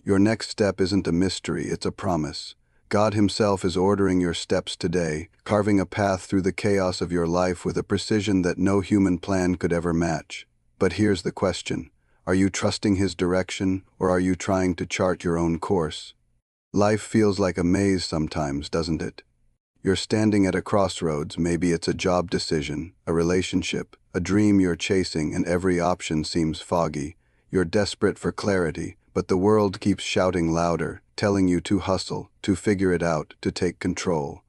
Your next step isn't a mystery, it's a promise. God Himself is ordering your steps today, carving a path through the chaos of your life with a precision that no human plan could ever match. But here's the question. Are you trusting His direction, or are you trying to chart your own course? Life feels like a maze sometimes, doesn't it? You're standing at a crossroads. Maybe it's a job decision, a relationship, a dream you're chasing, and every option seems foggy. You're desperate for clarity, but the world keeps shouting louder, telling you to hustle, to figure it out, to take control.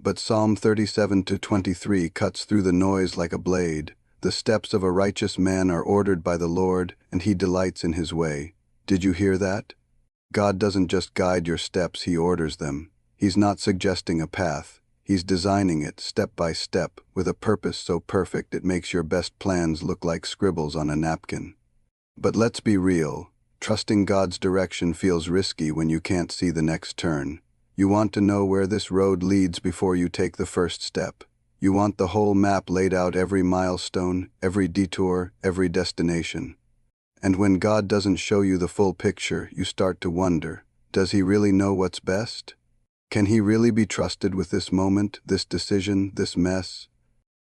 But Psalm 37:23 cuts through the noise like a blade. The steps of a righteous man are ordered by the Lord, and He delights in His way. Did you hear that? God doesn't just guide your steps, He orders them. He's not suggesting a path. He's designing it step by step with a purpose so perfect it makes your best plans look like scribbles on a napkin. But let's be real. Trusting God's direction feels risky when you can't see the next turn. You want to know where this road leads before you take the first step. You want the whole map laid out, every milestone, every detour, every destination. And when God doesn't show you the full picture, you start to wonder, does He really know what's best? Can He really be trusted with this moment, this decision, this mess?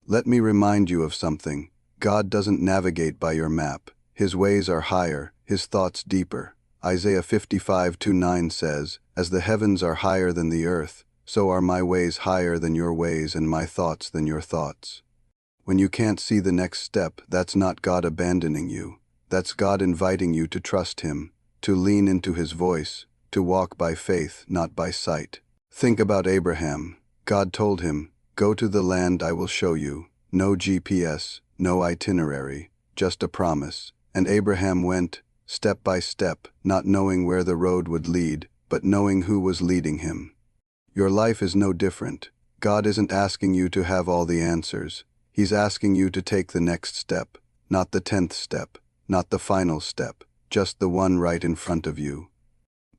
Let me remind you of something. God doesn't navigate by your map. His ways are higher, His thoughts deeper. Isaiah 55:9 says, "As the heavens are higher than the earth, so are my ways higher than your ways and my thoughts than your thoughts." When you can't see the next step, that's not God abandoning you. That's God inviting you to trust Him, to lean into His voice, to walk by faith, not by sight. Think about Abraham. God told him, "Go to the land I will show you." No GPS, no itinerary, just a promise. And Abraham went, step by step, not knowing where the road would lead, but knowing who was leading him. Your life is no different. God isn't asking you to have all the answers. He's asking you to take the next step, not the 10th step, not the final step, just the one right in front of you.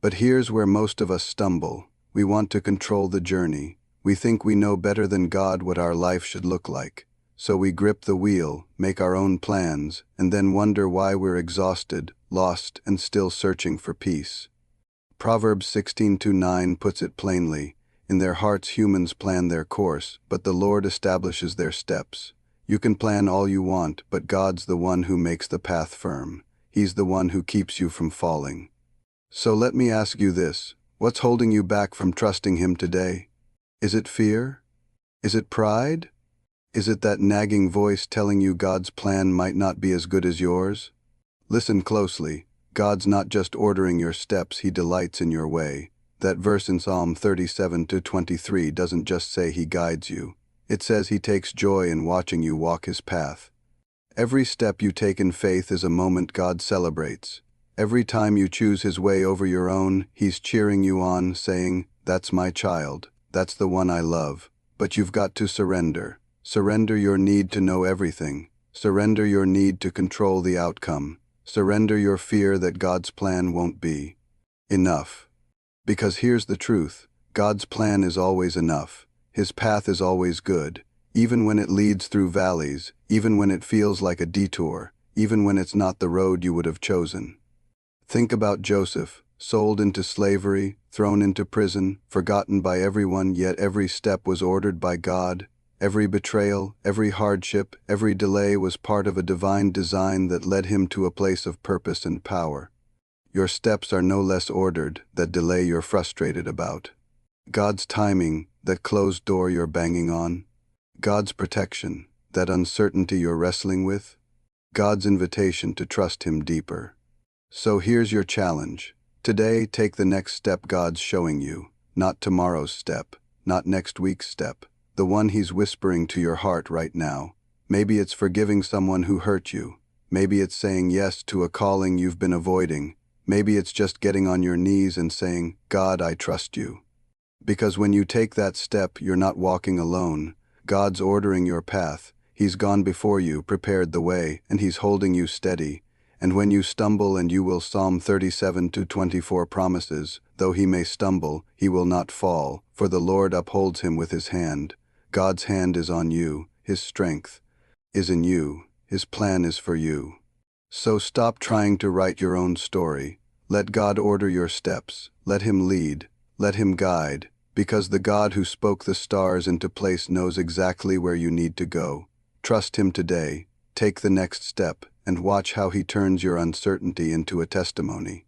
But here's where most of us stumble. We want to control the journey. We think we know better than God what our life should look like. So we grip the wheel, make our own plans, and then wonder why we're exhausted, lost, and still searching for peace. Proverbs 16:9 puts it plainly, "In their hearts humans plan their course, but the Lord establishes their steps." You can plan all you want, but God's the one who makes the path firm. He's the one who keeps you from falling. So let me ask you this. What's holding you back from trusting Him today? Is it fear? Is it pride? Is it that nagging voice telling you God's plan might not be as good as yours? Listen closely. God's not just ordering your steps, He delights in your way. That verse in Psalm 37:23 doesn't just say He guides you. It says He takes joy in watching you walk His path. Every step you take in faith is a moment God celebrates. Every time you choose His way over your own, He's cheering you on, saying, "That's my child. That's the one I love." But you've got to surrender. Surrender your need to know everything. Surrender your need to control the outcome. Surrender your fear that God's plan won't be enough. Because here's the truth. God's plan is always enough. His path is always good. Even when it leads through valleys, even when it feels like a detour, even when it's not the road you would have chosen. Think about Joseph, sold into slavery, thrown into prison, forgotten by everyone, yet every step was ordered by God. Every betrayal, every hardship, every delay was part of a divine design that led him to a place of purpose and power. Your steps are no less ordered, that delay you're frustrated about. God's timing, that closed door you're banging on. God's protection, that uncertainty you're wrestling with. God's invitation to trust Him deeper. So here's your challenge. Today, take the next step God's showing you, not tomorrow's step, not next week's step, the one He's whispering to your heart right now. Maybe it's forgiving someone who hurt you. Maybe it's saying yes to a calling you've been avoiding. Maybe it's just getting on your knees and saying, "God, I trust you." Because when you take that step, you're not walking alone. God's ordering your path. He's gone before you, prepared the way, and He's holding you steady. And when you stumble, and you will, Psalm 37:24 promises, though he may stumble, he will not fall, for the Lord upholds him with His hand. God's hand is on you. His strength is in you. His plan is for you. So stop trying to write your own story. Let God order your steps. Let Him lead. Let Him guide, because the God who spoke the stars into place knows exactly where you need to go. Trust Him today. Take the next step and watch how He turns your uncertainty into a testimony.